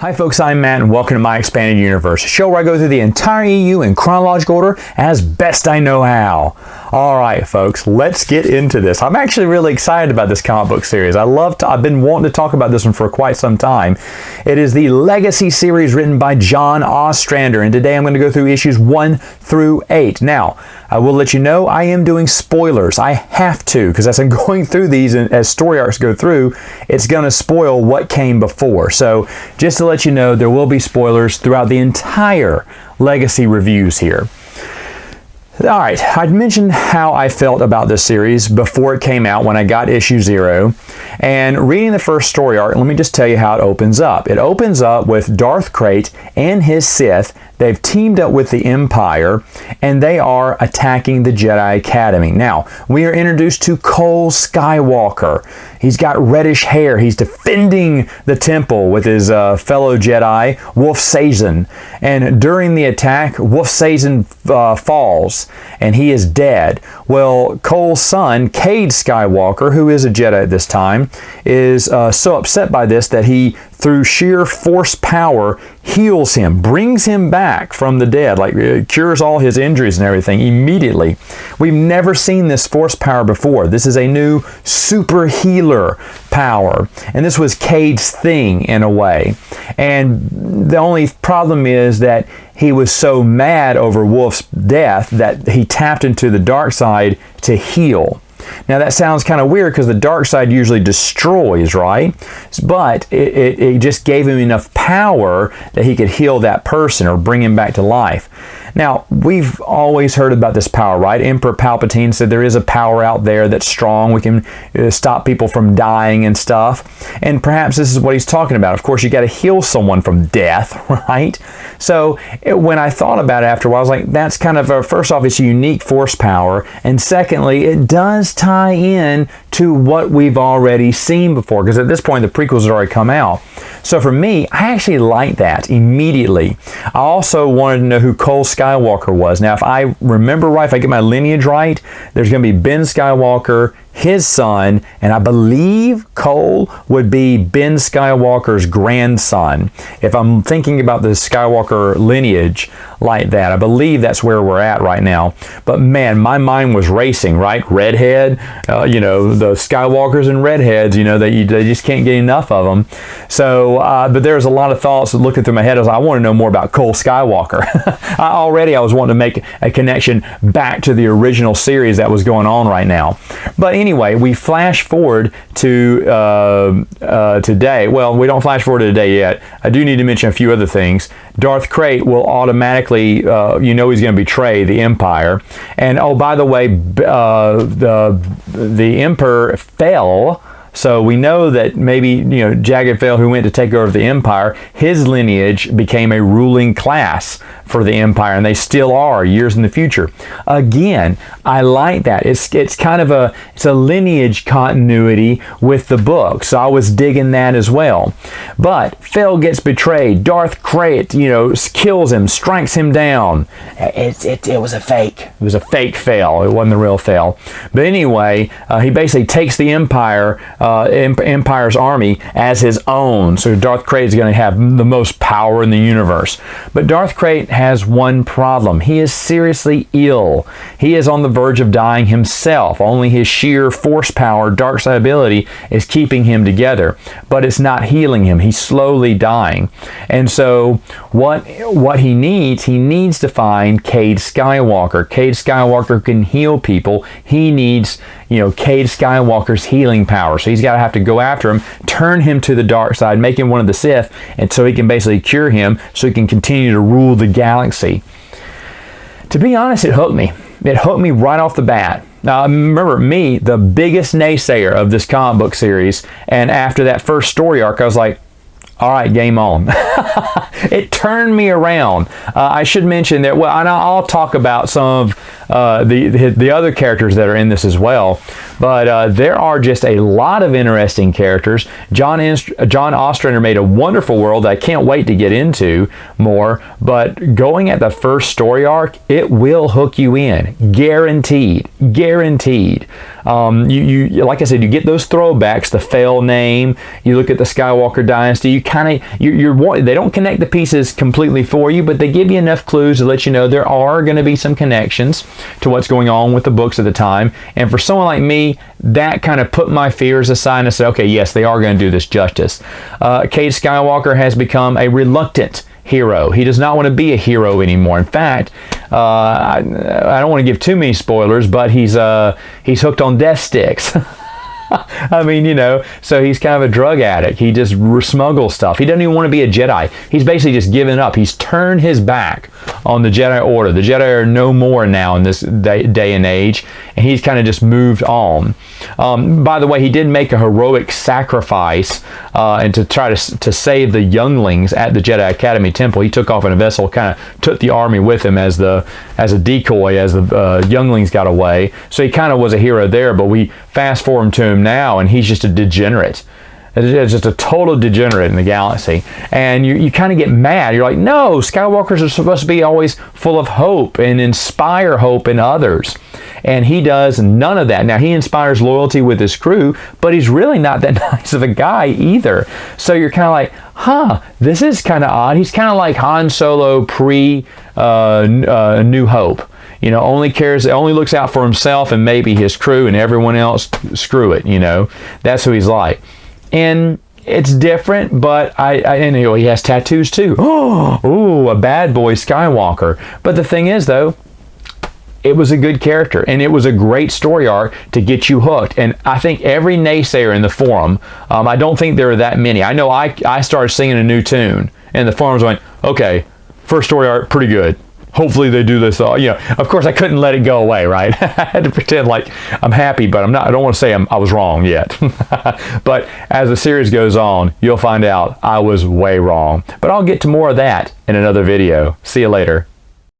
Hi folks, I'm Matt and welcome to My Expanded Universe, a show where I go through the entire EU in chronological order as best I know how. Alright folks, let's get into this. I'm actually really excited about this comic book series. I've been wanting to talk about this one for quite some time. It is the Legacy series written by John Ostrander, and today I'm going to go through issues 1 through 8. Now, I will let you know I am doing spoilers. I have to, because as I'm going through these and as story arcs go through, it's going to spoil what came before. So just to let you know, there will be spoilers throughout the entire Legacy reviews here. Alright, I'd mentioned how I felt about this series before it came out when I got issue 0. And reading the first story arc, let me just tell you how it opens up. It opens up with Darth Krayt and his Sith. They've teamed up with the Empire, and they are attacking the Jedi Academy. Now, we are introduced to Cole Skywalker. He's got reddish hair. He's defending the temple with his fellow Jedi, Wolf Sazon. And during the attack, Wolf Sazon falls, and he is dead. Well, Cole's son, Cade Skywalker, who is a Jedi at this time, is so upset by this that he, through sheer force power, heals him, brings him back from the dead, like cures all his injuries and everything immediately. We've never seen this force power before. This is a new super healer power, and this was Cade's thing in a way. And the only problem is that he was so mad over Wolf's death that he tapped into the dark side to heal. Now that sounds kind of weird because the dark side usually destroys, right? But it just gave him enough power that he could heal that person or bring him back to life. Now, we've always heard about this power, right? Emperor Palpatine said there is a power out there that's strong. We can stop people from dying and stuff. And perhaps this is what he's talking about. Of course, you got to heal someone from death, right? So when I thought about it after a while, I was like, that's kind of, first off, it's a unique force power. And secondly, it does tie in to what we've already seen before. Because at this point, the prequels had already come out. So for me, I actually liked that immediately. I also wanted to know who Cole Skywalker was. Now, if I remember right, if I get my lineage right, there's going to be Ben Skywalker, his son, and I believe Cole would be Ben Skywalker's grandson. If I'm thinking about the Skywalker lineage like that, I believe that's where we're at right now. But man, my mind was racing, right? Redhead, the Skywalkers and redheads, they just can't get enough of them. So, but there's a lot of thoughts looking through my head. I want to know more about Cole Skywalker. I was wanting to make a connection back to the original series that was going on right now. But anyway, we flash forward to today. Well, we don't flash forward to today yet. I do need to mention a few other things. Darth Krayt will automatically, he's going to betray the Empire. And oh, by the way, the Emperor fell. So we know that maybe, Jagged Fell, who went to take over the Empire, his lineage became a ruling class for the Empire, and they still are years in the future. Again, I like that. It's kind of a lineage continuity with the book, so I was digging that as well. But Fell gets betrayed. Darth Krayt, kills him, strikes him down. It was a fake. It was a fake Fell. It wasn't the real Fell. But anyway, he basically takes the Empire's army as his own. So Darth Krayt is going to have the most power in the universe. But Darth Krayt has one problem. He is seriously ill. He is on the verge of dying himself. Only his sheer force power, dark side ability, is keeping him together. But it's not healing him. He's slowly dying. And so what he needs to find Cade Skywalker. Cade Skywalker can heal people. He needs, Cade Skywalker's healing power. So he's got to have to go after him, turn him to the dark side, make him one of the Sith, and so he can basically cure him so he can continue to rule the galaxy. To be honest, it hooked me. It hooked me right off the bat. Now, remember me, the biggest naysayer of this comic book series, and after that first story arc, I was like, all right, game on. It turned me around. I should mention that, and I'll talk about some of the other characters that are in this as well, but there are just a lot of interesting characters. John Ostrander made a wonderful world that I can't wait to get into more, but going at the first story arc, it will hook you in. Guaranteed. Guaranteed. You like I said, you get those throwbacks, the Fell name. You look at the Skywalker dynasty. You kind of they don't connect the pieces completely for you, but they give you enough clues to let you know there are going to be some connections to what's going on with the books at the time. And for someone like me, that kind of put my fears aside and said, okay, yes, they are going to do this justice. Cade Skywalker has become a reluctant hero. He does not want to be a hero anymore. In fact, I don't want to give too many spoilers, but he's hooked on death sticks. I mean, you know, so he's kind of a drug addict. He just smuggles stuff. He doesn't even want to be a Jedi. He's basically just given up. He's turned his back on the Jedi Order. The Jedi are no more now in this day and age, and he's kind of just moved on. By the way, he did make a heroic sacrifice and to try to save the younglings at the Jedi Academy Temple. He took off in a vessel, kind of took the army with him as a decoy as the younglings got away. So he kind of was a hero there, but we fast forward to him now, and he's just a degenerate. It's just a total degenerate in the galaxy. And you kind of get mad. You're like, no, Skywalkers are supposed to be always full of hope and inspire hope in others. And he does none of that. Now, he inspires loyalty with his crew, but he's really not that nice of a guy either. So you're kind of like, huh, this is kind of odd. He's kind of like Han Solo pre New Hope. You know, only looks out for himself and maybe his crew, and everyone else, screw it, you know. That's who he's like. And it's different, but and you know, he has tattoos too. Oh, a bad boy Skywalker. But the thing is, though, it was a good character, and it was a great story arc to get you hooked. And I think every naysayer in the forum, I don't think there are that many. I know I started singing a new tune, and the forums went, okay, first story arc, pretty good. Hopefully they do this. You know, of course I couldn't let it go away, right? I had to pretend like I'm happy, but I'm not. I don't want to say I was wrong yet. But as the series goes on, you'll find out I was way wrong. But I'll get to more of that in another video. See you later.